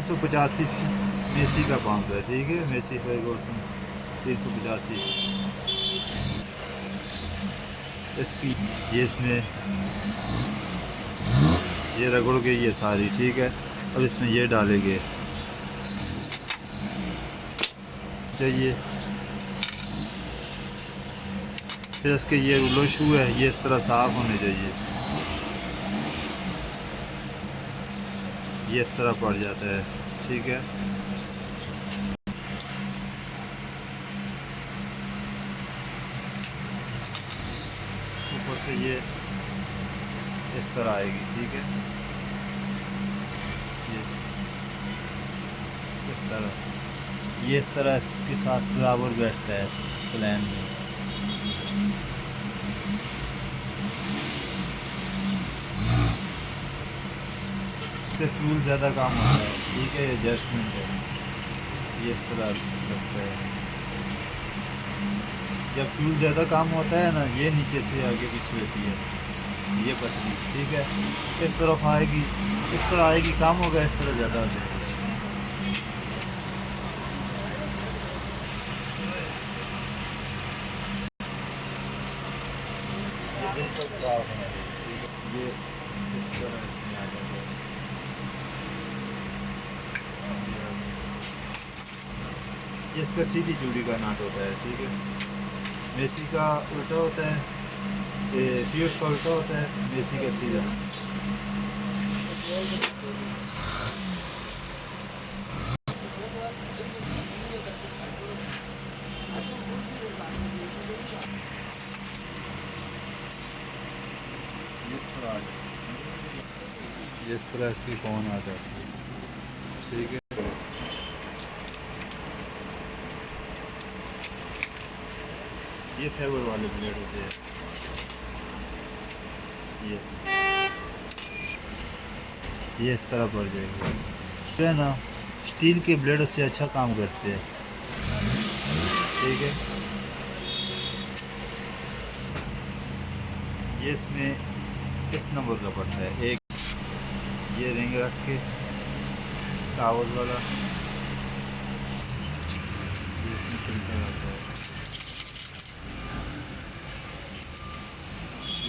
385 Messi का pump है, ठीक है, मेसी फर्गूसन 385 इसकी। ये इसमें ये रगड़ के ये सारी, ठीक है। अब इसमें ये डालेंगे चाहिए। फिर इसके ये रूलो शू है, ये इस तरह साफ़ होने चाहिए। ये इस तरह पड़ जाता है, ठीक है। ऊपर से ये इस तरह आएगी, ठीक है। ये इस तरह, ये इस तरह इसके साथ बराबर बैठता है प्लान में। इससे फ्यूल ज़्यादा काम होता है, ठीक है। ये एडजस्टमेंट है, ये इस तरह लगता है। जब फ्यूल ज़्यादा काम होता है ना, ये नीचे से आगे पीछे होती है ये पतली, ठीक है। इस तरफ आएगी, इस तरह आएगी, काम होगा, इस तरह ज़्यादा हो जाएगा। ये बिल्कुल साफ है, ये इस तरह इसमें आ जाएगा। ये इसका सीधी चूड़ी का नाट होता है, ठीक है। मेसी का उल्टा होता है, फ्यूज का उल्टा होता है, मेसी का सीधा। इस तरह इसकी कौन आ जाती है, ठीक है। ये फेवर वाले ब्लेड होते हैं, ये इस तरह पड़ जाएगा, जो है ना। स्टील के ब्लेड से अच्छा काम करते हैं, ठीक है। ये इसमें इस नंबर का पड़ता है एक। ये रिंग रख के कागज़ वाला, ये इसमें फिल्टर आता है।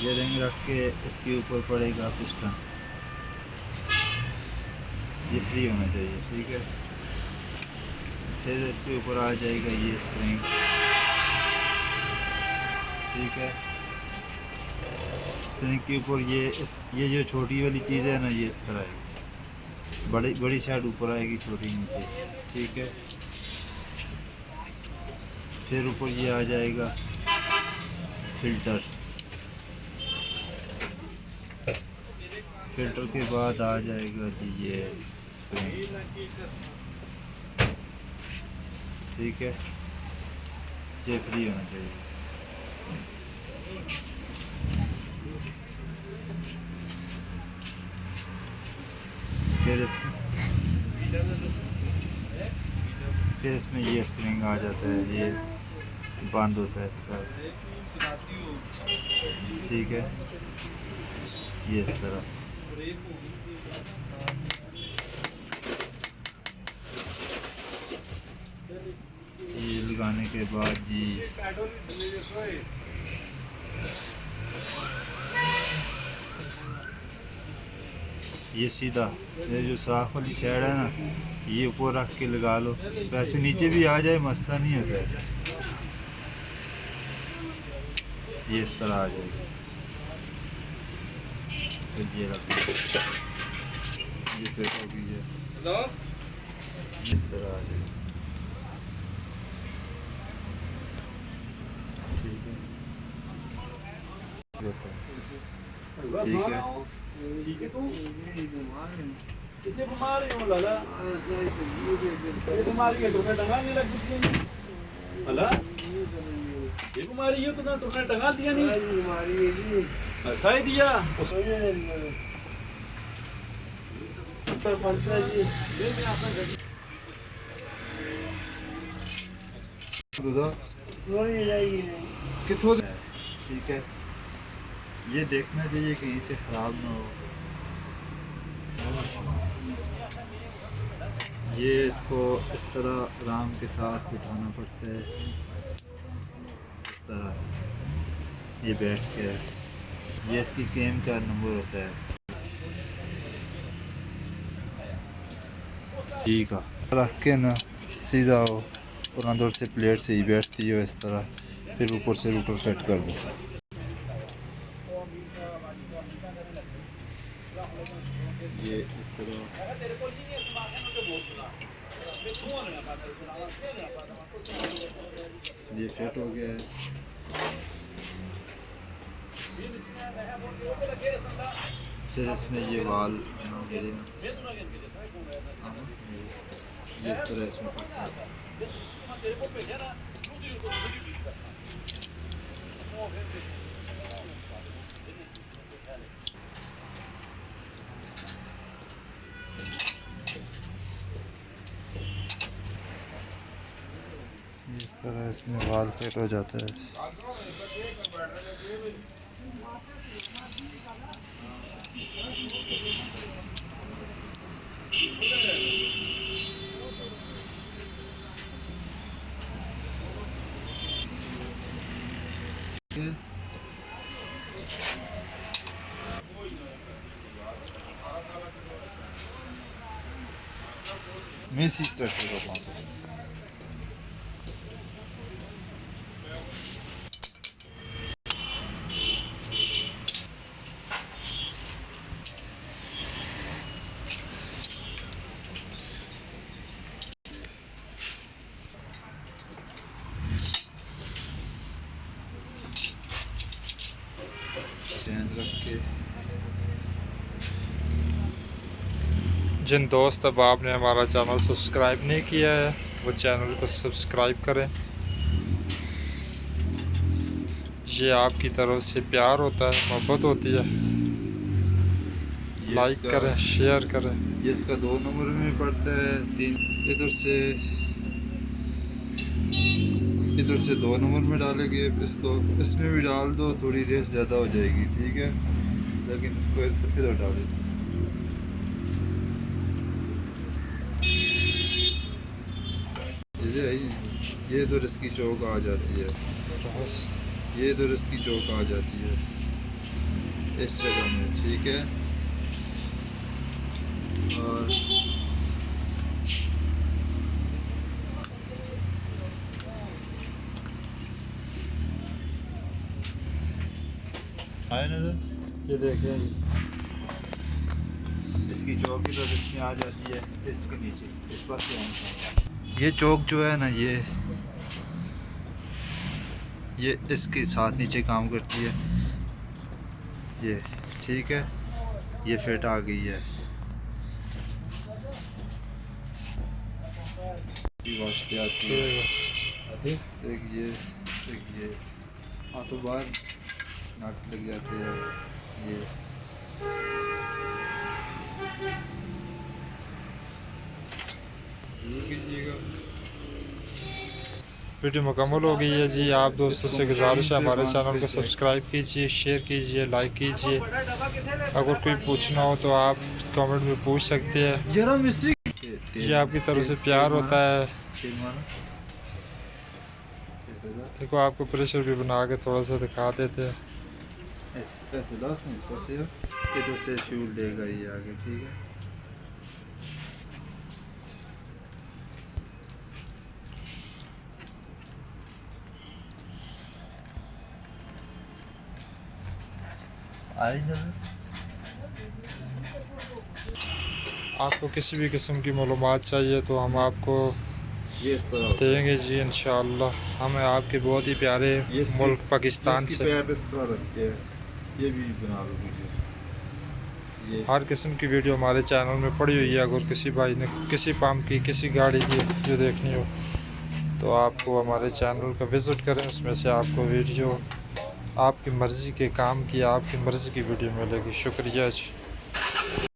ये रिंग रख के इसके ऊपर पड़ेगा पिस्टन, ये फ्री होना चाहिए, ठीक है। फिर इसके ऊपर आ जाएगा ये स्प्रिंग, ठीक है। स्प्रिंग के ऊपर ये जो छोटी वाली चीज़ है ना, ये इस तरह आएगी, बड़ी साइड ऊपर आएगी, छोटी नीचे, ठीक है। फिर ऊपर ये आ जाएगा फिल्टर, फिल्टर के बाद आ जाएगा जी ये स्प्रिंग, ठीक है। ये फ्री होना चाहिए। फिर इसमें ये स्प्रिंग आ जाता है, ये बंद होता है इसका, ठीक है। ये इस तरह ये लगाने के बाद जी ये सीधा, ये जो सुराख वाली साइड है ना, ये ऊपर रख के लगा लो, वैसे नीचे भी आ जाए मसला नहीं होता है। ये इस तरह आ जाएगी, फिर ये रख लो, ये फिर होगी ये इस तरह आ जाएगी, ठीक है। ठीक है, ठीक है। तो किसे बीमारी हो लाला, ये बीमारी है तो मैं टंगा नहीं लग अला, ये बीमारी है तो मैं टंगा दिया नहीं, बीमारी है जी, ऐसा ही दिया पड़ता जी। मैं आपका कितों, ठीक है। ये देखना चाहिए कहीं से ख़राब ना हो। ये इसको इस तरह आराम के साथ बिठाना पड़ता है, इस तरह ये बैठ के। ये इसकी गेम का नंबर होता है ठीक है। रख के ना सीधा हो और अंदर से प्लेट से ही बैठती हो इस तरह, फिर ऊपर से रूटर सेट कर दो। ये इस तरह ये फिट हो गया है। फिर इसमें ये वाल ये इस तरह इसमें पड़ता है। इस तरह इसमें वाल फिट हो जाता है। मेसी ट्रैक्टर का काम रख के। जिन दोस्त अब आपने हमारा चैनल सब्सक्राइब नहीं किया है वो चैनल को सब्सक्राइब करें। ये आपकी तरफ से प्यार होता है, मोहब्बत होती है। लाइक करें, शेयर करें। ये इसका 2 नंबर में पड़ता है, 3 इधर से 2 नंबर में डालेंगे इसको। इसमें भी डाल दो, थोड़ी रेस ज़्यादा हो जाएगी ठीक है, लेकिन इसको इधर डालें। ये इधर इसकी चौक आ जाती है, ये इधर इसकी चौक आ जाती है इस जगह में ठीक है। और आए नजर, ये देखिए इसकी चौक की तरफ इसमें आ जाती है, इसके नीचे इस पास से ये चौक जो है ना ये इसके साथ नीचे काम करती है ये ठीक है। ये फिट आ गई है। आती है एक ये हाथों बाहर नाक लग जाते हैं। ये कीजिएगा। वीडियो मुकम्मल हो गई है जी। आप दोस्तों से गुजारिश है हमारे चैनल को सब्सक्राइब कीजिए, शेयर कीजिए, लाइक कीजिए। अगर कोई पूछना हो तो आप कमेंट में पूछ सकते हैं। ये आपकी तरफ से प्यार होता है। देखो आपको प्रेशर भी बना के थोड़ा सा दिखा देते हैं। इधर से फ्यूल देगा ये आगे ठीक है। आपको किसी भी किस्म की मालूमात चाहिए तो हम आपको देंगे जी इंशाअल्लाह। हमें आपके बहुत ही प्यारे मुल्क पाकिस्तान से ये भी बना लो ये। हर किस्म की वीडियो हमारे चैनल में पड़ी हुई है। अगर किसी भाई ने किसी पंप की, किसी गाड़ी की वीडियो देखनी हो तो आपको हमारे चैनल का विज़िट करें। उसमें से आपको वीडियो आपकी मर्ज़ी के काम की, आपकी मर्ज़ी की वीडियो मिलेगी। शुक्रिया जी।